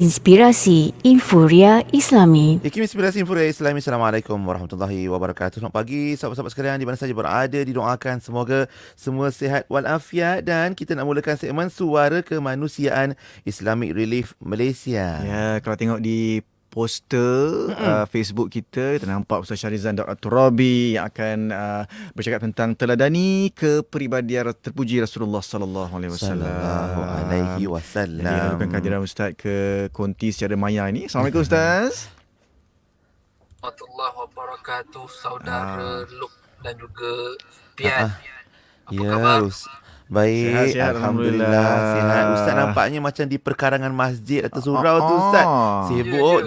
Inspirasi Infuria Islami. IKIM Inspirasi Infuria Islami. Assalamualaikum warahmatullahi wabarakatuh. Selamat pagi sahabat-sahabat sekalian di mana saja berada. Didoakan semoga semua sihat walafiat. Dan kita nak mulakan segmen Suara Kemanusiaan Islamic Relief Malaysia. Ya, kalau tengok di poster Facebook kita nampak Ustaz Syarizan Dr. Rabi yang akan bercakap tentang teladani kepribadian terpuji Rasulullah sallallahu alaihi wasallam. Jadi lakukan kehadiran Ustaz ke konti secara maya ini. Assalamualaikum Ustaz. Warahmatullahi wabarakatuh, saudara Luk dan juga Pian. Apa Ya, khabar? baik. Sihat, Alhamdulillah. Sihat. Ustaz nampaknya macam di perkarangan masjid atau surau tu Ustaz. Sibuk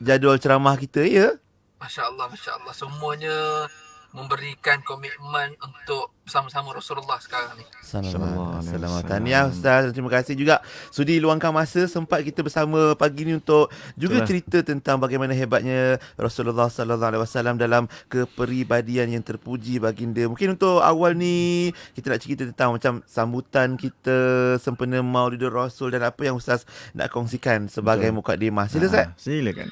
jadual ceramah kita, ya? Masya Allah. Semuanya memberikan komitmen untuk bersama-sama Rasulullah sekarang ni. Selamat tahniah Ustaz. Terima kasih juga sudi luangkan masa sempat kita bersama pagi ni untuk juga cerita tentang bagaimana hebatnya Rasulullah sallallahu alaihi wasallam dalam kepribadian yang terpuji baginda. Mungkin untuk awal ni kita nak cerita tentang macam sambutan kita sempena Maulidur Rasul dan apa yang Ustaz nak kongsikan sebagai mukadimah. Sila Ustaz. Silakan.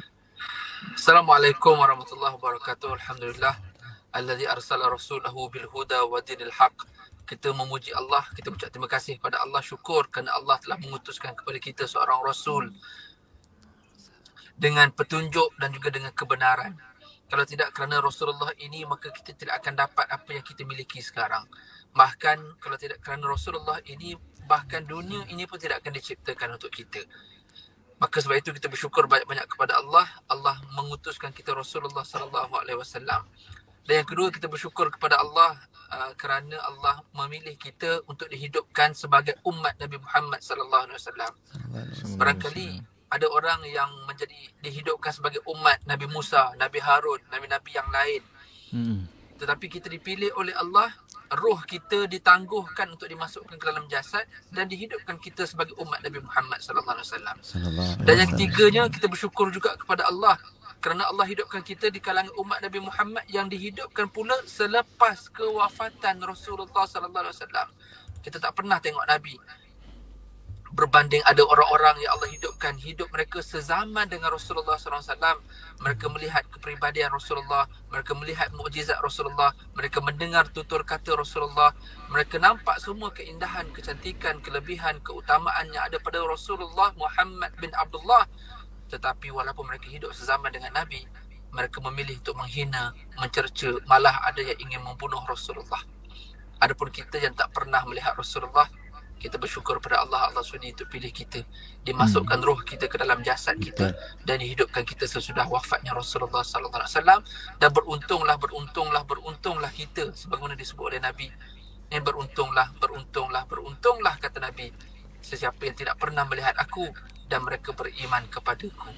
Assalamualaikum warahmatullahi wabarakatuh. Alhamdulillah alladzi arsala rasulahu bil huda wa dinil haq. Kita memuji Allah, kita ucap terima kasih kepada Allah, syukur kerana Allah telah mengutuskan kepada kita seorang rasul dengan petunjuk dan juga dengan kebenaran. Kalau tidak kerana Rasulullah ini, maka kita tidak akan dapat apa yang kita miliki sekarang. Bahkan kalau tidak kerana Rasulullah ini, bahkan dunia ini pun tidak akan diciptakan untuk kita. Maka sebab itu kita bersyukur banyak-banyak kepada Allah. Allah mengutuskan kita Rasulullah sallallahu alaihi wasallam. Dan yang kedua, kita bersyukur kepada Allah kerana Allah memilih kita untuk dihidupkan sebagai umat Nabi Muhammad sallallahu alaihi wasallam. Barangkali ada orang yang dihidupkan sebagai umat Nabi Musa, Nabi Harun, nabi-nabi yang lain. Tetapi kita dipilih oleh Allah, roh kita ditangguhkan untuk dimasukkan ke dalam jasad dan dihidupkan kita sebagai umat Nabi Muhammad sallallahu alaihi wasallam. Dan yang ketiganya, kita bersyukur juga kepada Allah kerana Allah hidupkan kita di kalangan umat Nabi Muhammad yang dihidupkan pula selepas kewafatan Rasulullah sallallahu alaihi wasallam. Kita tak pernah tengok Nabi. Berbanding ada orang-orang yang Allah hidupkan, hidup mereka sezaman dengan Rasulullah sallallahu alaihi wasallam. Mereka melihat kepribadian Rasulullah, mereka melihat mukjizat Rasulullah, mereka mendengar tutur kata Rasulullah, mereka nampak semua keindahan, kecantikan, kelebihan, keutamaan yang ada pada Rasulullah Muhammad bin Abdullah. Tetapi walaupun mereka hidup sezaman dengan Nabi, mereka memilih untuk menghina, mencerca, malah ada yang ingin membunuh Rasulullah. Adapun kita yang tak pernah melihat Rasulullah, kita bersyukur pada Allah, Allah sudi untuk pilih kita, dimasukkan roh kita ke dalam jasad kita dan dihidupkan kita sesudah wafatnya Rasulullah sallallahu alaihi wasallam. Dan beruntunglah kita, sebagaimana disebut oleh Nabi. Ini beruntunglah kata Nabi, sesiapa yang tidak pernah melihat aku dan mereka beriman kepadaku.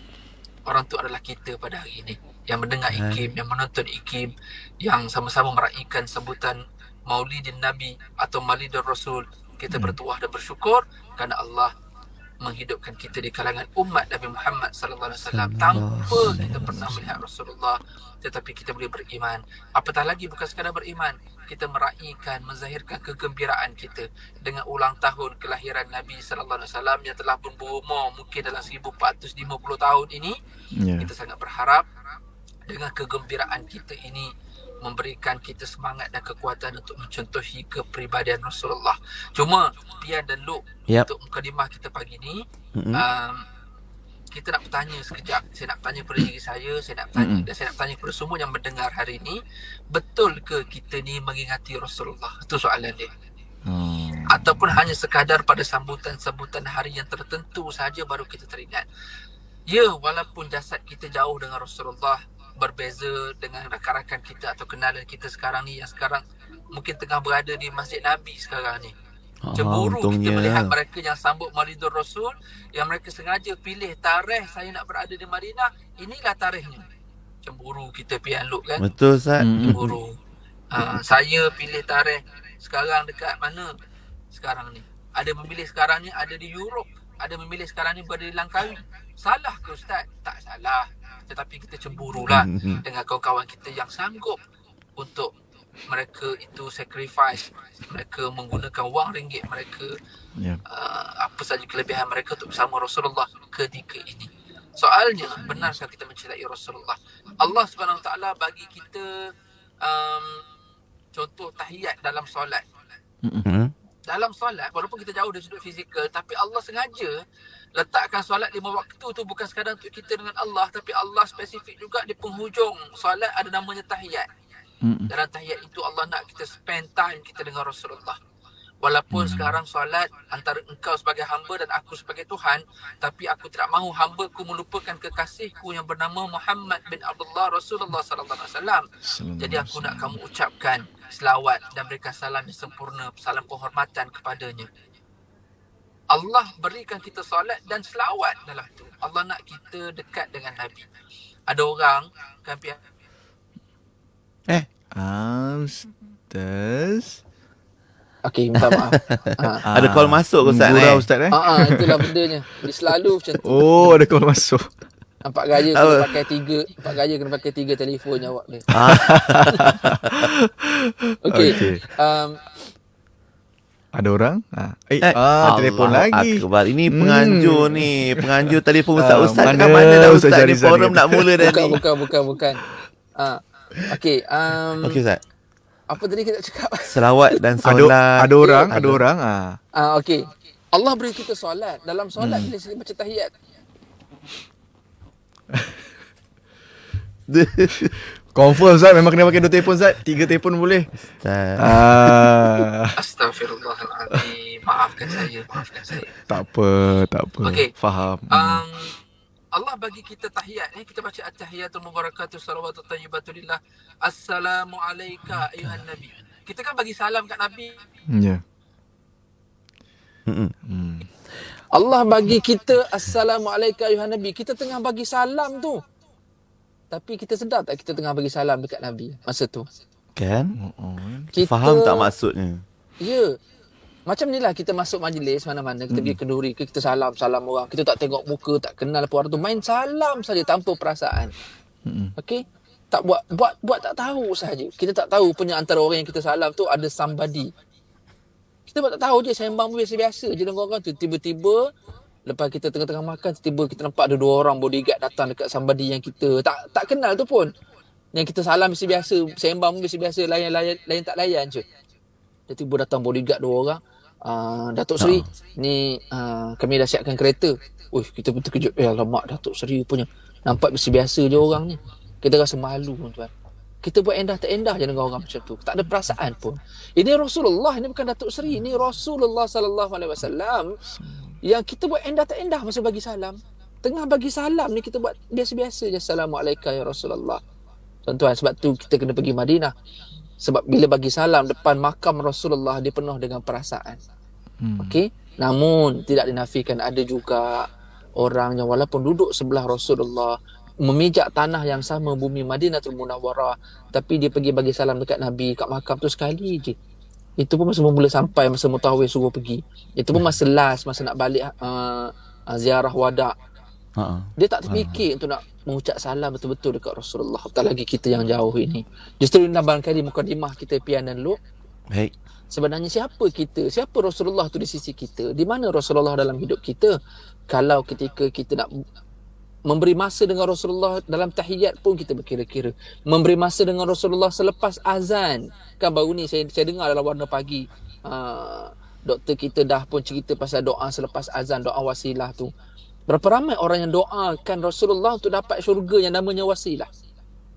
Orang tu adalah kita pada hari ini, yang mendengar IKIM, yang menonton IKIM, yang sama-sama meraihkan sambutan Maulidin Nabi atau Maulidur Rasul. Kita bertuah dan bersyukur kerana Allah menghidupkan kita di kalangan umat Nabi Muhammad sallallahu alaihi wasallam tanpa kita pernah melihat Rasulullah, tetapi kita boleh beriman. Apatah lagi bukan sekadar beriman, kita meraihkan, menzahirkan kegembiraan kita dengan ulang tahun kelahiran Nabi sallallahu alaihi wasallam yang telah berumur mungkin dalam 1450 tahun ini. Kita sangat berharap dengan kegembiraan kita ini memberikan kita semangat dan kekuatan untuk mencontohi kepribadian Rasulullah. Cuma Pian dan Luk, untuk mukadimah kita pagi ni, kita nak bertanya sekejap. Saya nak bertanya kepada diri saya nak bertanya dan saya nak bertanya kepada semua yang mendengar hari ini, betul ke kita ni mengingati Rasulullah? Itu soalan dia. Ataupun hanya sekadar pada sambutan-sambutan hari yang tertentu saja baru kita teringat. Ya, walaupun jasad kita jauh dengan Rasulullah, berbeza dengan rakan-rakan kita atau kenalan kita sekarang ni, yang sekarang mungkin tengah berada di Masjid Nabi sekarang ni. Cemburu kita melihat mereka yang sambut Maulidur Rasul, yang mereka sengaja pilih tarikh saya nak berada di Madinah, inilah tarikhnya. Cemburu kita, Pian Luk, kan? Betul Ustaz. Cemburu. Saya pilih tarikh sekarang dekat mana sekarang ni. Ada memilih sekarang ni ada di Europe, ada memilih sekarang ni berada di Langkawi. Salah ke Ustaz? Tak salah. Tetapi kita cemburulah dengan kawan-kawan kita yang sanggup untuk mereka itu sacrifice, mereka menggunakan wang ringgit mereka, apa saja kelebihan mereka untuk bersama Rasulullah ketika ini. Soalnya, benarkah kita mencintai Rasulullah? Allah Subhanahu Wa Taala bagi kita contoh tahiyat dalam solat. Dalam solat, walaupun kita jauh dari sudut fizikal, tapi Allah sengaja letakkan solat 5 waktu tu bukan sekadar untuk kita dengan Allah, tapi Allah spesifik juga di penghujung solat ada namanya tahiyat. Dalam tahiyat itu Allah nak kita spend time kita dengan Rasulullah. Walaupun sekarang solat antara engkau sebagai hamba dan aku sebagai Tuhan, tapi aku tidak mahu hamba-Ku melupakan kekasihku yang bernama Muhammad bin Abdullah Rasulullah sallallahu alaihi wasallam. Jadi aku nak kamu ucapkan selawat dan berikan salam yang sempurna, salam penghormatan kepadanya. Allah berikan kita solat dan selawat dalam tu. Allah nak kita dekat dengan Nabi. Ada orang kan Ustaz. okey, minta maaf. Ada call masuk Ustaz Gurau Ustaz Itulah bendanya. Dia selalu macam tu. Oh, ada call masuk. Empat gaya kena pakai tiga telefon jawab dia. Okey. Ada orang? Telefon lagi. Akbar. Ini penganjur ni. Penganjur telefon Ustaz. Mana Kat mana dah Ustaz Ustaz ni? Syahrizan Forum ni? nak mula dah ni. Bukan. Okey. Okey Ustaz. Apa tadi kita cakap? Selawat dan solat. Ada orang. Okey. Allah beri kita solat. Dalam solat bila kita baca tahiyat. Confirm Ustaz, memang kena pakai 2 telefon Ustaz. 3 telefon boleh. Astaghfirullahaladzim. Maafkan saya. Tak apa. Okey. Faham. Allah bagi kita tahiyat. Kita baca at-tahiyatul mubarakatuh salawatut tayyibatulillah. Assalamu alayka ayuhan nabi. Kita kan bagi salam kat Nabi. Ya. Allah bagi kita assalamu alayka ayuhan nabi. Kita tengah bagi salam tu. Tapi kita sedar tak kita tengah bagi salam dekat Nabi masa tu? Kan? Kita Faham tak maksudnya? Ya. Macam ni lah kita masuk majlis mana-mana, kita pergi kenduri ke, kita salam orang. Kita tak tengok muka, tak kenal apa orang tu, main salam saja tanpa perasaan. Okey? Tak buat tak tahu saja. Kita tak tahu punya antara orang yang kita salam tu ada somebody. Kita buat tak tahu je, sembang biasa-biasa je dengan orang tu. Tiba-tiba lepas kita tengah-tengah makan, tiba-tiba kita nampak ada 2 orang bodyguard datang dekat somebody yang kita tak kenal tu pun. Yang kita salam biasa-biasa, sembang biasa-biasa, layan tak layan je. Tiba-tiba datang bodyguard 2 orang. Datuk Seri, ni kami dah siapkan kereta. Kita pun terkejut. Alamak, Datuk Seri punya. Nampak biasa-biasa je orang ni. Kita rasa malu tuan. Kita buat endah tak endah je dengan orang macam tu. Tak ada perasaan pun. Ini Rasulullah, ini bukan Datuk Seri. Ini Rasulullah sallallahu alaihi wasallam yang kita buat endah tak endah masa bagi salam. Tengah bagi salam ni kita buat biasa-biasa je. Assalamualaikum ya Rasulullah. Tuan-tuan, sebab tu kita kena pergi Madinah. Sebab bila bagi salam depan makam Rasulullah, dia penuh dengan perasaan. Okey? Namun tidak dinafikan ada juga orang yang walaupun duduk sebelah Rasulullah, memijak tanah yang sama, bumi Madinatul Munawwarah, tapi dia pergi bagi salam dekat Nabi kat makam tu sekali je. Itu pun masa mula sampai, masa Mutawif suruh pergi. Itu pun masa last, masa nak balik ziarah wada'. Dia tak terfikir untuk nak mengucap salam betul-betul dekat Rasulullah. Tak lagi kita yang jauh ini. Justru ini barangkali mukadimah kita pian dan Luq. Baik. Sebenarnya siapa kita? Siapa Rasulullah tu di sisi kita? Di mana Rasulullah dalam hidup kita? Kalau ketika kita nak memberi masa dengan Rasulullah dalam tahiyat pun kita berkira-kira. Memberi masa dengan Rasulullah selepas azan. Kan baru ni saya dengar dalam Warna Pagi. Doktor kita dah pun cerita pasal doa selepas azan, doa wasilah tu. Berapa ramai orang yang doakan Rasulullah untuk dapat syurga yang namanya wasilah.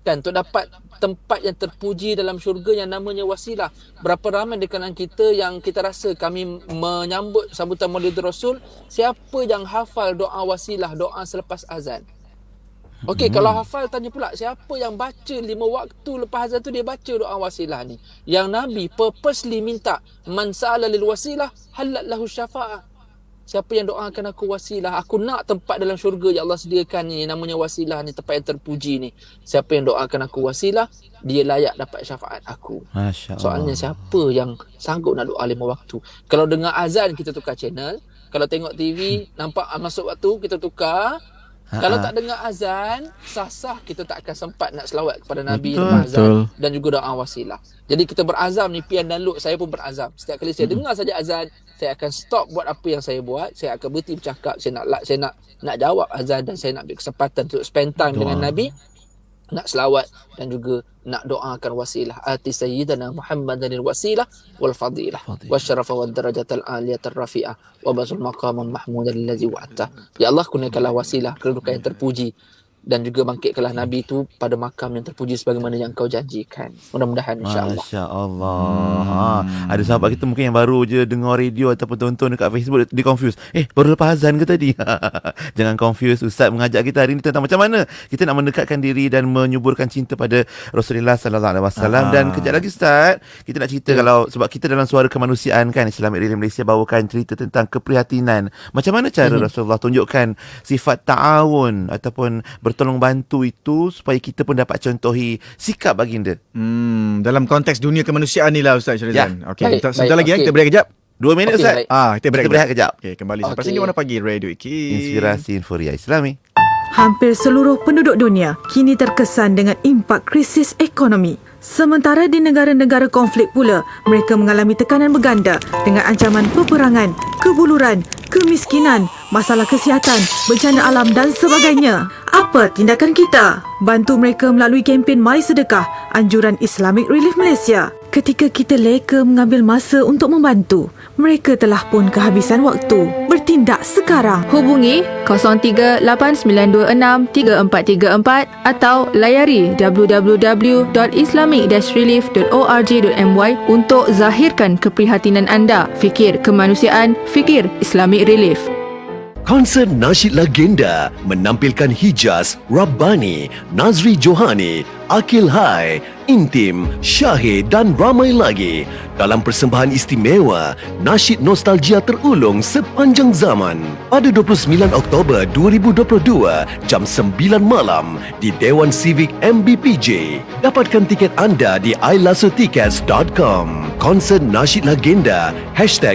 Kan, untuk dapat tempat yang terpuji dalam syurga yang namanya wasilah. Berapa ramai di kalangan kita yang kita rasa kami menyambut sambutan Maulid Rasul, siapa yang hafal doa wasilah, doa selepas azan? Okey, kalau hafal tanya pula, siapa yang baca 5 waktu lepas azan tu dia baca doa wasilah ni? Yang Nabi purposely minta, man sa'ala lil wasilah halat lahu syafa'ah. Siapa yang doakan aku wasilah, aku nak tempat dalam syurga yang Allah sediakan ni, namanya wasilah ni, tempat yang terpuji ni. Siapa yang doakan aku wasilah, dia layak dapat syafaat aku. Masya Allah. Soalnya siapa yang sanggup nak doa 5 waktu? Kalau dengar azan kita tukar channel, kalau tengok TV nampak masuk waktu kita tukar. Kalau tak dengar azan, sah-sah kita tak akan sempat nak selawat kepada Nabi lepas azan dan juga doa wasilah. Jadi kita berazam ni, Pian dan Luq, saya pun berazam. Setiap kali saya dengar saja azan, saya akan stop buat apa yang saya buat, saya akan berhenti bercakap, saya nak jawab azan dan saya nak ambil kesempatan untuk spend time dengan Nabi, nak selawat dan juga nak doakan wasilah ati sayyidina Muhammadanil wasilah wal fadilah wasyarafa wad darajatal aliyatar rafi'ah wa basul maqamam mahmudan allazi wa'ata. Ya Allah, kurniakanlah wasilah, kedudukan yang terpuji, dan juga bangkitkanlah Nabi itu pada makam yang terpuji sebagaimana yang kau janjikan. Mudah-mudahan insya-Allah. Masya-Allah. Ada sahabat kita mungkin yang baru je dengar radio ataupun tonton dekat Facebook, dia confuse. Baru lepas azan ke tadi? Jangan confuse. Ustaz mengajak kita hari ini tentang macam mana kita nak mendekatkan diri dan menyuburkan cinta pada Rasulullah sallallahu alaihi wasallam. Dan kejap lagi Ustaz, kita nak cerita kalau sebab kita dalam Suara Kemanusiaan kan, Islamic Radio Malaysia bawakan cerita tentang keprihatinan. Macam mana cara Rasulullah tunjukkan sifat ta'awun ataupun bertolong bantu itu supaya kita pun dapat contohi sikap baginda. Dalam konteks dunia kemanusiaan ni lah Ustaz Syarizan. Okey, sebentar lagi kita berehat kejap. 2 minit Ustaz. Kita berehat kejap. Okey, kembali selepas ini Warna Pagi Radio IKI. Inspirasi Inforia Islami. Hampir seluruh penduduk dunia kini terkesan dengan impak krisis ekonomi. Sementara di negara-negara konflik pula, mereka mengalami tekanan berganda dengan ancaman peperangan, kebuluran, kemiskinan, masalah kesihatan, bencana alam dan sebagainya. Apa tindakan kita? Bantu mereka melalui kempen My Sedekah, anjuran Islamic Relief Malaysia. Ketika kita leka mengambil masa untuk membantu, mereka telah pun kehabisan waktu. Bertindak sekarang. Hubungi 0389263434 atau layari www.islamic-relief.org.my untuk zahirkan keprihatinan anda. Fikir kemanusiaan, fikir Islamic Relief. Konsert Nasyid Legenda menampilkan Hijaz, Rabbani, Nazri Johani, Akil Hai, Intim, Syahid dan ramai lagi dalam persembahan istimewa Nasyid Nostalgia Terulung Sepanjang Zaman pada 29 Oktober 2022 jam 9 malam di Dewan Civic MBPJ. Dapatkan tiket anda di ilasotickets.com. Konsert Nasyid Legenda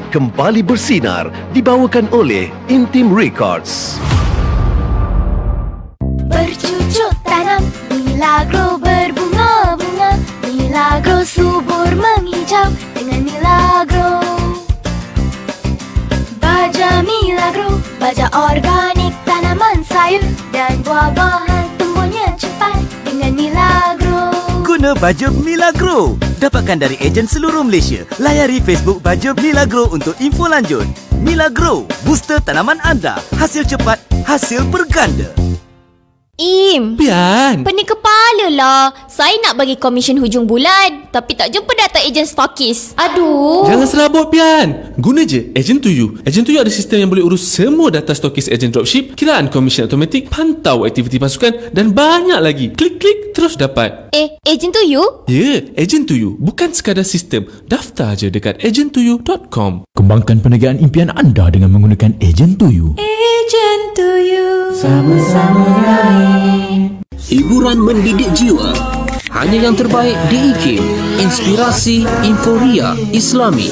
#Kembali Bersinar dibawakan oleh Intim Records. Bercucuk tanam, Milagro berbunga-bunga, Milagro subur menghijau dengan Milagro. Baja Milagro, baja organik, tanaman sayur dan buah-buahan tumbuhnya cepat dengan Milagro. Guna baja Milagro. Dapatkan dari ejen seluruh Malaysia. Layari Facebook baja Milagro untuk info lanjut. Milagro, booster tanaman anda. Hasil cepat, hasil berganda. Pian, pening kepala lah. Saya nak bagi komisen hujung bulan, tapi tak jumpa data ejen stokis. Aduh. Jangan serabut Pian. Guna je Agent to You. Agent to You ada sistem yang boleh urus semua data stokis ejen dropship, kiraan komisen automatik, pantau aktiviti pasukan dan banyak lagi. Klik-klik terus dapat. Agent to You? Ya, Agent to You. Bukan sekadar sistem. Daftar je dekat agenttoyou.com. Kembangkan perniagaan impian anda dengan menggunakan Agent to You. Agent to You. Sama-sama lain. Hiburan mendidik jiwa. Hanya yang terbaik di IKIM. Inspirasi Inforia Islami.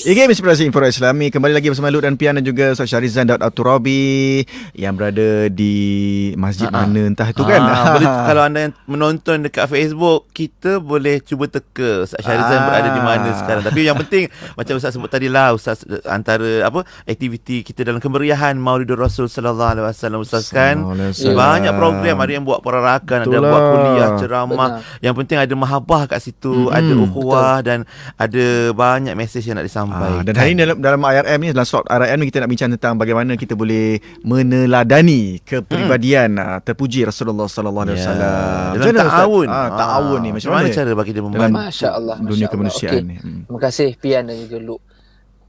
IKIM Inspirasi Inforia Islami. Kembali lagi bersama Lut dan Pian dan juga Ustaz Syarizan Daud Al-Turabi yang berada di masjid mana entah tu kan. Boleh, kalau anda yang menonton dekat Facebook, kita boleh cuba teka Ustaz Syarizan berada di mana sekarang. Tapi yang penting macam Ustaz sebut tadi lah, Ustaz, antara aktiviti kita dalam kemeriahan Maulidur Rasul sallallahu alaihi wasallam, Ustaz kan banyak program, ada yang buat perarakan, ada buat kuliah, ceramah. Yang penting ada mahabbah kat situ, ada ukhuwah dan ada banyak mesej yang nak disampaikan. Dan hari ini dalam IRM ni, dalam slot IRM ni kita nak bincang tentang bagaimana kita boleh meneladani kepribadian terpuji Rasulullah sallallahu alaihi wasallam. Dalam ta'awun. Ta'awun ni macam mana cara bagi dia membantu Masya-Allah, dunia kemanusiaan ni. Terima kasih Pian dan juga Luke.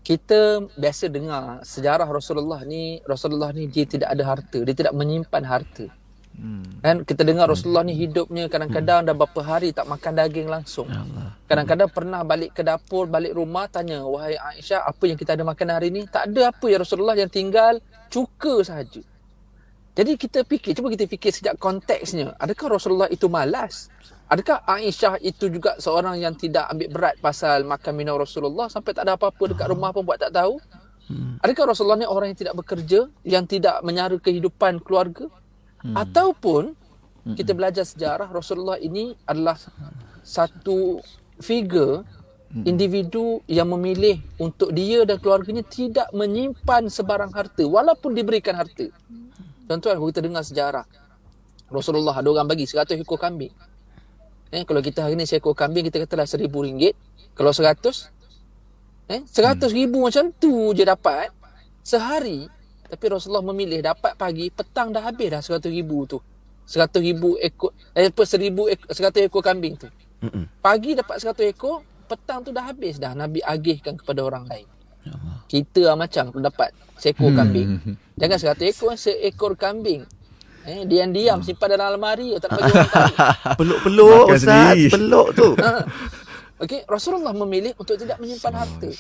Kita biasa dengar sejarah Rasulullah ni dia tidak ada harta, dia tidak menyimpan harta. Kan kita dengar Rasulullah ni hidupnya kadang-kadang dah berapa hari tak makan daging langsung. Kadang-kadang pernah balik ke dapur, balik rumah, tanya, wahai Aisyah, apa yang kita ada makan hari ni? Tak ada apa ya Rasulullah, yang tinggal cuka sahaja. Jadi kita cuba kita fikir sejak konteksnya. Adakah Rasulullah itu malas? Adakah Aisyah itu juga seorang yang tidak ambil berat pasal makan minum Rasulullah sampai tak ada apa-apa dekat rumah pun buat tak tahu? Adakah Rasulullah ni orang yang tidak bekerja, yang tidak menyara kehidupan keluarga? Ataupun kita belajar sejarah, Rasulullah ini adalah satu figure individu yang memilih untuk dia dan keluarganya tidak menyimpan sebarang harta walaupun diberikan harta. Tuan-tuan, kita dengar sejarah Rasulullah, ada orang bagi 100 ekor kambing. Kalau kita hari ni seekor kambing kita katalah RM1,000. Kalau 100 100,000 macam tu je dapat sehari. Tapi Rasulullah memilih dapat pagi, petang dah habis dah 100,000 tu. 100,000 ekor 100 ekor kambing tu. Pagi dapat 100 ekor, petang tu dah habis dah. Nabi agihkan kepada orang lain. Kita macam dapat seekor kambing. Jangan 100 ekor, seekor kambing. Diam-diam simpan dalam almari, tak bagi orang tahu. Peluk-peluk Ustaz, peluk tu. Okey, Rasulullah memilih untuk tidak menyimpan harta.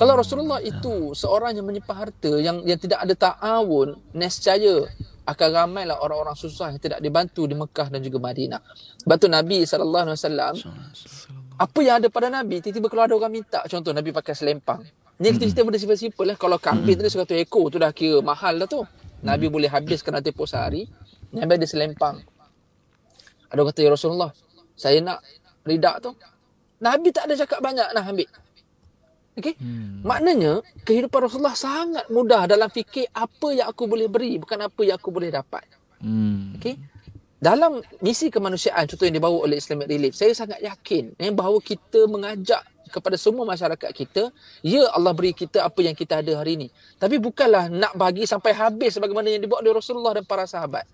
Kalau Rasulullah itu seorang yang menyimpan harta, yang tidak ada ta'awun, nescaya akan ramailah orang-orang susah yang tidak dibantu di Mekah dan juga Madinah. Sebab tu Nabi SAW, apa yang ada pada Nabi, tiba-tiba kalau ada orang minta, contoh Nabi pakai selempang. Ni kita cerita benda simple-simple lah. Kalau kambing tadi 100 ekor tu dah kira mahal dah tu. Nabi boleh habiskan dalam tempoh sehari. Nabi ada selempang. Ada orang kata, ya Rasulullah, saya nak ridak tu. Nabi tak ada cakap banyak nak ambil. Okey? Maknanya kehidupan Rasulullah sangat mudah dalam fikir apa yang aku boleh beri, bukan apa yang aku boleh dapat. Okey? Dalam misi kemanusiaan, contoh yang dibawa oleh Islamic Relief, saya sangat yakin bahawa kita mengajak kepada semua masyarakat kita, ya Allah beri kita apa yang kita ada hari ini. Tapi bukanlah nak bagi sampai habis sebagaimana yang dibuat oleh Rasulullah dan para sahabat.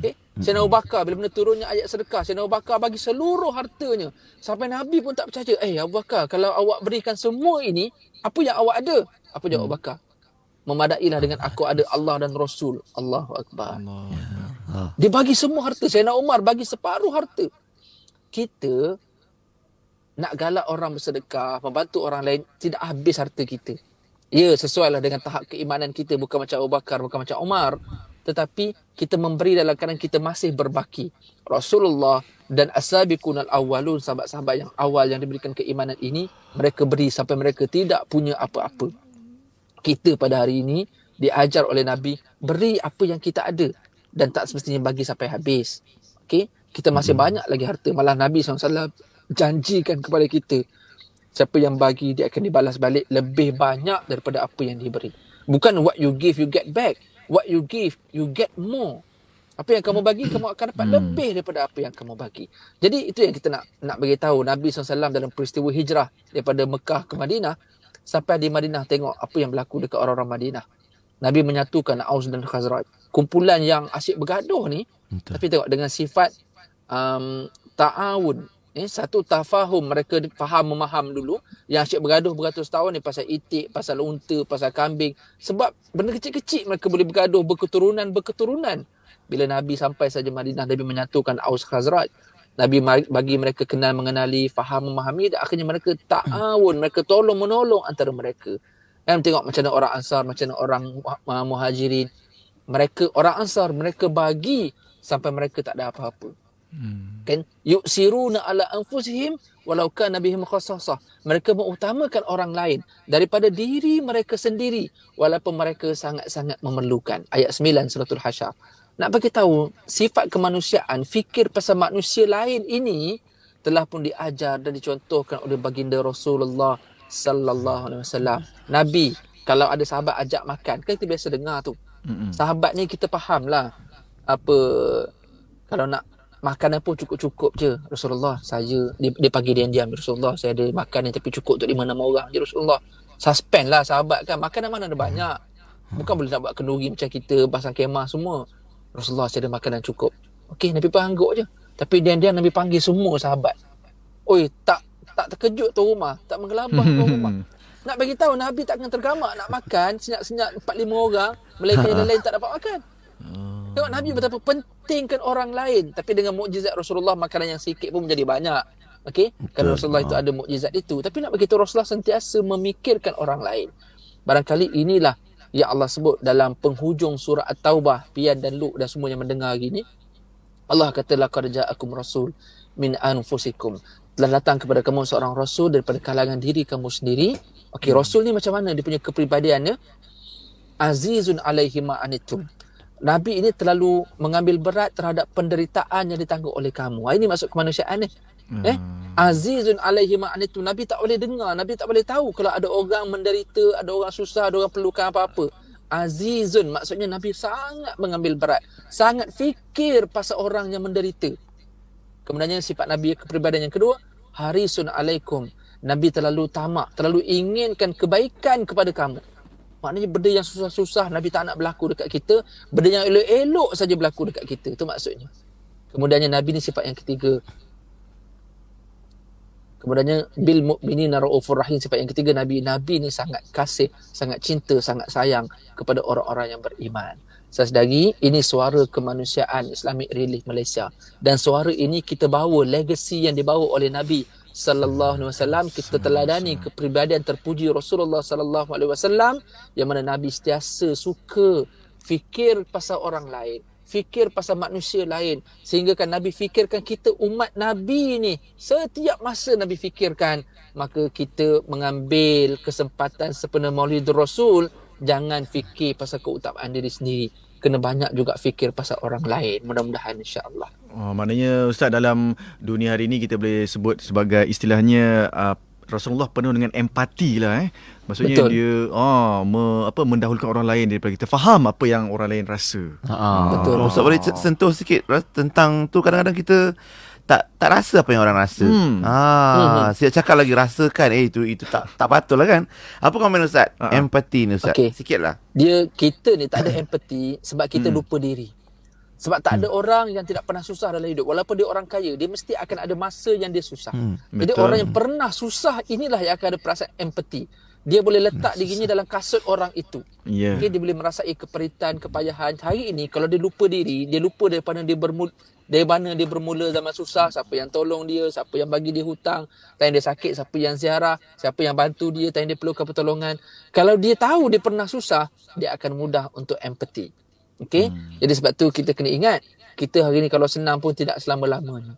Okay? Sayyidina Abu Bakar, bila mana turunnya ayat sedekah, Sayyidina Abu Bakar bagi seluruh hartanya. Sampai Nabi pun tak percaya. Abu Bakar, kalau awak berikan semua ini, apa yang awak ada? Apa jawab Abu Bakar? Memadailah dengan aku ada Allah dan Rasul. Allahu Akbar. Dia bagi semua harta. Sayyidina Umar bagi separuh harta. Kita nak galak orang bersedekah, membantu orang lain, tidak habis harta kita. Ya, sesuailah dengan tahap keimanan kita. Bukan macam Abu Bakar, bukan macam Umar. Tetapi kita memberi dalam keadaan kita masih berbaki. Rasulullah dan as-sabiqun al-awwalun, sahabat-sahabat yang awal yang diberikan keimanan ini, mereka beri sampai mereka tidak punya apa-apa. Kita pada hari ini diajar oleh Nabi, beri apa yang kita ada dan tak semestinya bagi sampai habis. Okey, kita masih banyak lagi harta. Malah Nabi SAW janjikan kepada kita, siapa yang bagi dia akan dibalas balik lebih banyak daripada apa yang diberi. Bukan what you give you get back. What you give you get more. Apa yang kamu bagi, kamu akan dapat lebih daripada apa yang kamu bagi. Jadi itu yang kita nak bagi tahu. Nabi SAW dalam peristiwa hijrah daripada Mekah ke Madinah, sampai di Madinah tengok apa yang berlaku dekat orang-orang Madinah. Nabi menyatukan Aus dan Khazraj. Kumpulan yang asyik bergaduh ni, tapi tengok dengan sifat ta'awun. Satu tafahum, mereka faham memaham dulu. Yang asyik bergaduh beratus tahun ni pasal itik, pasal unta, pasal kambing. Sebab benda kecil-kecil mereka boleh bergaduh berketurunan. Bila Nabi sampai saja Madinah, Nabi menyatukan Aus Khazraj. Nabi bagi mereka kenal mengenali, faham memahami, dan akhirnya mereka ta'awun, mereka tolong menolong antara mereka. Dan tengok macam mana orang Ansar, macam mana orang Muhajirin. Mereka orang Ansar, mereka bagi sampai mereka tak ada apa-apa. Kan, yusiruna ala anfusihim walau kana bihim khassasah. Mereka mengutamakan orang lain daripada diri mereka sendiri walaupun mereka sangat-sangat memerlukan. Ayat 9 suratul Hasyr. Nak bagi tahu sifat kemanusiaan, fikir pasal manusia lain ini telah pun diajar dan dicontohkan oleh baginda Rasulullah sallallahu alaihi wasallam. Nabi kalau ada sahabat ajak makan, kan kita biasa dengar tu. Sahabat ni kita fahamlah apa, kalau nak makanan pun cukup-cukup je. Rasulullah, dia panggil diam-diam. Rasulullah, saya ada makanan tapi cukup untuk 5-6 orang je Rasulullah. Suspend lah sahabat kan. Makanan mana ada banyak. Bukan boleh nak buat kenduri macam kita, pasang kemah semua. Rasulullah, saya ada makanan cukup. Okey, Nabi pangguk je. Tapi diam-diam Nabi panggil semua sahabat. Oi, tak terkejut tu rumah. Tak menggelabah tu rumah. Nak bagi tahu Nabi tak akan tergamak nak makan senyap-senyap 4-5 orang. Melainkan yang lain tak dapat makan. Tengok Nabi betapa pentingkan orang lain. Tapi dengan mukjizat Rasulullah, makanan yang sikit pun menjadi banyak. Okey? Kerana Rasulullah itu ada mukjizat itu. Tapi nak beritahu Rasulullah sentiasa memikirkan orang lain. Barangkali inilah yang Allah sebut dalam penghujung surah At-Taubah. Pian dan Lut dan semua yang mendengar gini. Allah kata, laqad ja'akum rasul min anfusikum. Telah datang kepada kamu seorang rasul daripada kalangan diri kamu sendiri. Okey, rasul ni macam mana dia punya kepribadiannya? Azizun alaihi ma anittum. Nabi ini terlalu mengambil berat terhadap penderitaan yang ditanggung oleh kamu. Ini maksud kemanusiaan ni. Azizun alaihi ma anittum. Nabi tak boleh dengar, Nabi tak boleh tahu kalau ada orang menderita, ada orang susah, ada orang perlukan apa-apa. Azizun maksudnya Nabi sangat mengambil berat, sangat fikir pasal orang yang menderita. Kemudiannya sifat Nabi kepribadian yang kedua, harisun alaikum. Nabi terlalu tamak, terlalu inginkan kebaikan kepada kamu. Maknanya benda yang susah-susah Nabi tak nak berlaku dekat kita, benda yang elok-elok saja berlaku dekat kita. Itu maksudnya. Kemudiannya Nabi ni sifat yang ketiga. Kemudiannya bil mu'minina raufur rahim, sifat yang ketiga Nabi ni sangat kasih, sangat cinta, sangat sayang kepada orang-orang yang beriman. Saudari, ini suara kemanusiaan Islamic Relief Malaysia, dan suara ini kita bawa legacy yang dibawa oleh Nabi sallallahu alaihi wasallam. Kita teladani kepribadian terpuji Rasulullah sallallahu alaihi wasallam, yang mana Nabi sentiasa suka fikir pasal orang lain, fikir pasal manusia lain, sehingga kan Nabi fikirkan kita umat Nabi ni setiap masa Nabi fikirkan. Maka kita mengambil kesempatan sepenuh Maulid Rasul, jangan fikir pasal keutamaan diri sendiri, kena banyak juga fikir pasal orang lain. Mudah-mudahan insya-Allah. Maknanya Ustaz, dalam dunia hari ini kita boleh sebut sebagai istilahnya Rasulullah penuh dengan empati lah. Maksudnya betul. Dia mendahulukan orang lain daripada kita, faham apa yang orang lain rasa. Betul. Ustaz boleh sentuh sikit tentang tu. Kadang-kadang kita tak rasa apa yang orang rasa. Siap cakap lagi rasakan. Itu tak patut lah kan. Apa komen Ustaz? Empati ni Ustaz. Sikit lah. Kita ni tak ada empati sebab kita lupa diri. Sebab tak ada orang yang tidak pernah susah dalam hidup. Walaupun dia orang kaya, dia mesti akan ada masa yang dia susah. Jadi orang yang pernah susah, inilah yang akan ada perasaan empati. Dia boleh letak dirinya dalam kasut orang itu. Okay, dia boleh merasai keperitan, kepayahan. Hari ini kalau dia lupa diri, dia lupa dari mana dia bermula zaman susah, siapa yang tolong dia, siapa yang bagi dia hutang, time dia sakit, siapa yang ziarah, siapa yang bantu dia, time dia perlukan pertolongan. Kalau dia tahu dia pernah susah, dia akan mudah untuk empati. Okey, jadi sebab tu kita kena ingat, kita hari ni kalau senang pun tidak selama-lamanya.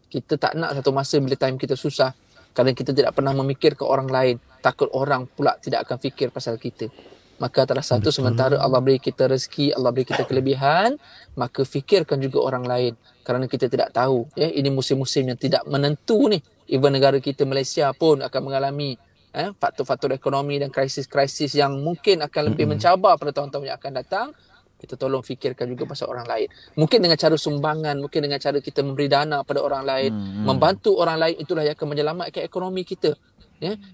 Kita tak nak satu masa bila time kita susah, kerana kita tidak pernah memikir ke orang lain, takut orang pula tidak akan fikir pasal kita. Maka salah satu, sementara Allah beri kita rezeki, Allah beri kita kelebihan, maka fikirkan juga orang lain. Kerana kita tidak tahu, ini musim-musim yang tidak menentu ni. Even negara kita Malaysia pun akan mengalami faktor-faktor ekonomi dan krisis-krisis yang mungkin akan lebih mencabar pada tahun-tahun yang akan datang. Kita tolong fikirkan juga pasal orang lain. Mungkin dengan cara sumbangan, mungkin dengan cara kita memberi dana pada orang lain, membantu orang lain, itulah yang akan menyelamatkan ekonomi kita.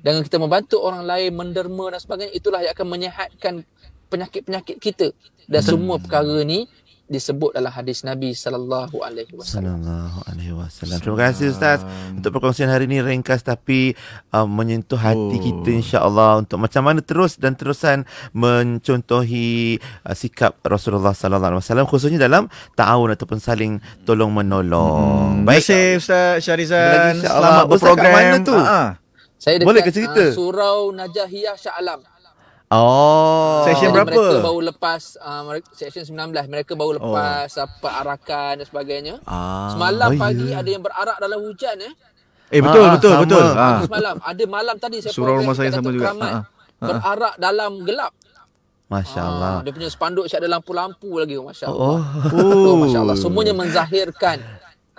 Dengan kita membantu orang lain, menderma dan sebagainya, itulah yang akan menyihatkan penyakit-penyakit kita. Dan semua perkara ni disebut dalam hadis Nabi sallallahu alaihi wasallam. Terima kasih Ustaz untuk perkongsian hari ini, ringkas tapi menyentuh hati kita insya-Allah, untuk macam mana terusan mencontohi sikap Rasulullah sallallahu alaihi wasallam, khususnya dalam ta'awun ataupun saling tolong menolong. Baik, terima kasih Ustaz Syarizan. Selamat berprogram. Mana tu? Saya boleh ke cerita? Surau Najahiyah Shah Alam. Section berapa? Mereka baru lepas section 19. Mereka baru lepas arakan dan sebagainya. Semalam pagi ada yang berarak dalam hujan betul. Semalam ada, malam tadi saya surau rumah saya sama juga. Berarak dalam gelap. Masya-Allah. Dia punya spanduk siap ada lampu-lampu lagi, masya-Allah. Masya-Allah. Semuanya menzahirkan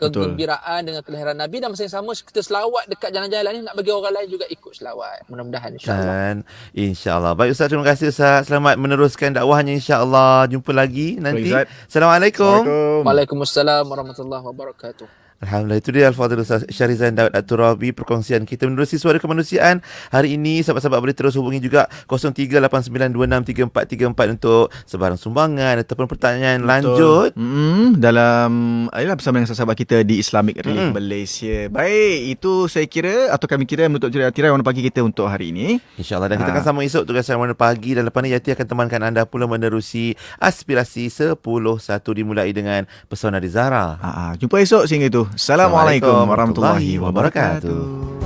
kegembiraan dengan kelahiran Nabi, dan masa yang sama kita selawat dekat jalan-jalan ni, nak bagi orang lain juga ikut selawat. Mudah-mudahan insya-Allah. Insya-Allah. Baik Ustaz, terima kasih Ustaz. Selamat meneruskan dakwahnya insya-Allah. Jumpa lagi nanti. Assalamualaikum. Waalaikumsalam warahmatullahi wabarakatuh. Alhamdulillah, itu dia Al-Fadhil Ustaz Syarizan Daud At-Turabi, perkongsian kita menerusi suara kemanusiaan hari ini. Sahabat-sahabat boleh terus hubungi juga 0389263434 untuk sebarang sumbangan ataupun pertanyaan lanjut dalam bersama dengan sahabat kita di Islamic Relief Malaysia. Baik, itu saya kira atau kami kira menutup tirai warna pagi kita untuk hari ini. InsyaAllah, dan kita akan sama esok tugas warna pagi, dan lepas ni Yati akan temankan anda pula menerusi Aspirasi 10.1 dimulai dengan Pesona di Zahra. Jumpa esok, sehingga itu. Assalamualaikum warahmatullahi wabarakatuh.